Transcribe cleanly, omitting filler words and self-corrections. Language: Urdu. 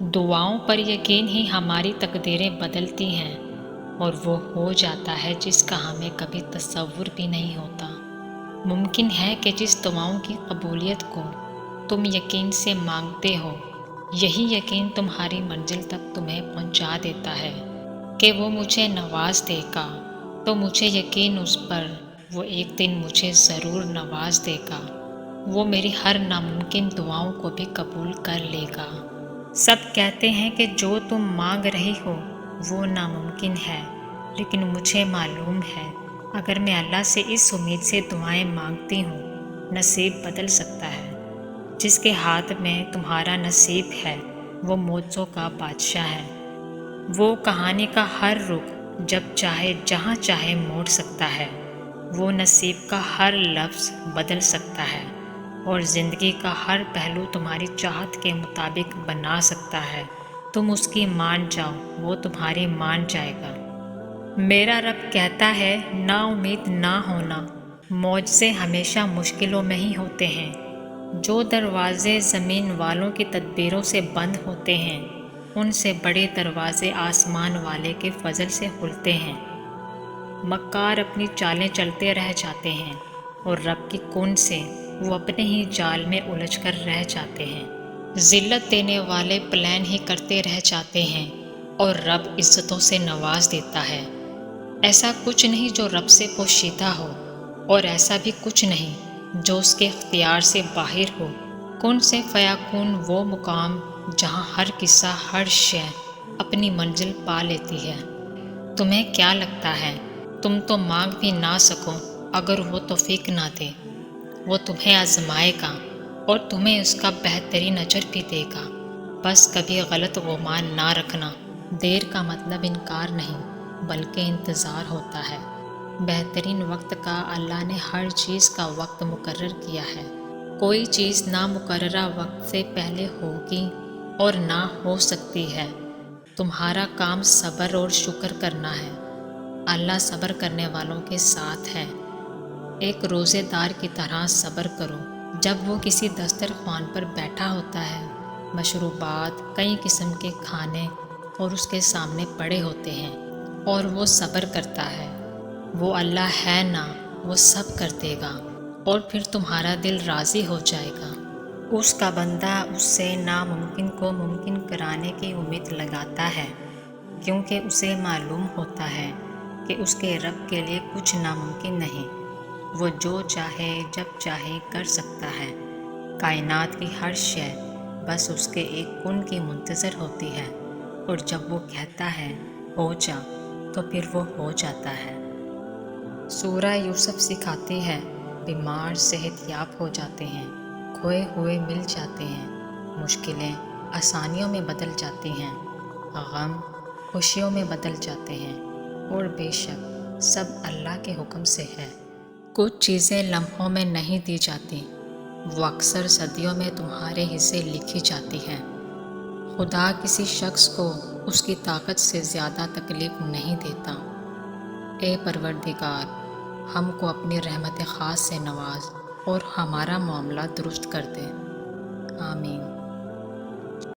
دعاؤں پر یقین ہی ہماری تقدیریں بدلتی ہیں، اور وہ ہو جاتا ہے جس کا ہمیں کبھی تصور بھی نہیں ہوتا۔ ممکن ہے کہ جس دعاؤں کی قبولیت کو تم یقین سے مانگتے ہو، یہی یقین تمہاری منزل تک تمہیں پہنچا دیتا ہے کہ وہ مجھے نواز دے گا، تو مجھے یقین اس پر وہ ایک دن مجھے ضرور نواز دے گا۔ وہ میری ہر ناممکن دعاؤں کو بھی قبول کر لے گا۔ سب کہتے ہیں کہ جو تم مانگ رہی ہو وہ ناممکن ہے، لیکن مجھے معلوم ہے اگر میں اللہ سے اس امید سے دعائیں مانگتی ہوں، نصیب بدل سکتا ہے۔ جس کے ہاتھ میں تمہارا نصیب ہے وہ معجزوں کا بادشاہ ہے۔ وہ کہانی کا ہر رخ جب چاہے جہاں چاہے موڑ سکتا ہے۔ وہ نصیب کا ہر لفظ بدل سکتا ہے، اور زندگی کا ہر پہلو تمہاری چاہت کے مطابق بنا سکتا ہے۔ تم اس کی مان جاؤ، وہ تمہاری مان جائے گا۔ میرا رب کہتا ہے، نا امید نہ ہونا۔ معجزے ہمیشہ مشکلوں میں ہی ہوتے ہیں۔ جو دروازے زمین والوں کی تدبیروں سے بند ہوتے ہیں، ان سے بڑے دروازے آسمان والے کے فضل سے کھلتے ہیں۔ مکار اپنی چالیں چلتے رہ جاتے ہیں، اور رب کی کون سے وہ اپنے ہی جال میں الجھ کر رہ جاتے ہیں۔ ذلت دینے والے پلان ہی کرتے رہ جاتے ہیں، اور رب عزتوں سے نواز دیتا ہے۔ ایسا کچھ نہیں جو رب سے پوشیدہ ہو، اور ایسا بھی کچھ نہیں جو اس کے اختیار سے باہر ہو۔ کن سے فیکون وہ مقام جہاں ہر قصہ، ہر شے اپنی منزل پا لیتی ہے۔ تمہیں کیا لگتا ہے تم تو مانگ بھی نہ سکو اگر وہ توفیق نہ دے؟ وہ تمہیں آزمائے گا اور تمہیں اس کا بہترین اجر بھی دے گا۔ بس کبھی غلط گمان نہ رکھنا۔ دیر کا مطلب انکار نہیں بلکہ انتظار ہوتا ہے۔ بہترین وقت کا اللہ نے ہر چیز کا وقت مقرر کیا ہے۔ کوئی چیز نامقررہ وقت سے پہلے ہوگی اور نہ ہو سکتی ہے۔ تمہارا کام صبر اور شکر کرنا ہے۔ اللہ صبر کرنے والوں کے ساتھ ہے۔ ایک روزے دار کی طرح صبر کرو۔ جب وہ کسی دسترخوان پر بیٹھا ہوتا ہے، مشروبات، کئی قسم کے کھانے اور اس کے سامنے پڑے ہوتے ہیں، اور وہ صبر کرتا ہے، وہ اللہ ہے نا، وہ سب کر دے گا، اور پھر تمہارا دل راضی ہو جائے گا۔ اس کا بندہ اس سے ناممکن کو ممکن کرانے کی امید لگاتا ہے، کیونکہ اسے معلوم ہوتا ہے کہ اس کے رب کے لیے کچھ ناممکن نہیں۔ وہ جو چاہے جب چاہے کر سکتا ہے۔ کائنات کی ہر شے بس اس کے ایک کن کی منتظر ہوتی ہے، اور جب وہ کہتا ہے ہو جا تو پھر وہ ہو جاتا ہے۔ سورہ یوسف سکھاتی ہے، بیمار صحت یاب ہو جاتے ہیں، کھوئے ہوئے مل جاتے ہیں، مشکلیں آسانیوں میں بدل جاتی ہیں، غم خوشیوں میں بدل جاتے ہیں، اور بے شک سب اللہ کے حکم سے ہے۔ کچھ چیزیں لمحوں میں نہیں دی جاتی، وہ اکثر صدیوں میں تمہارے حصے لکھی جاتی ہیں۔ خدا کسی شخص کو اس کی طاقت سے زیادہ تکلیف نہیں دیتا۔ اے پروردگار، ہم کو اپنی رحمت خاص سے نواز اور ہمارا معاملہ درست کر دے۔ آمین۔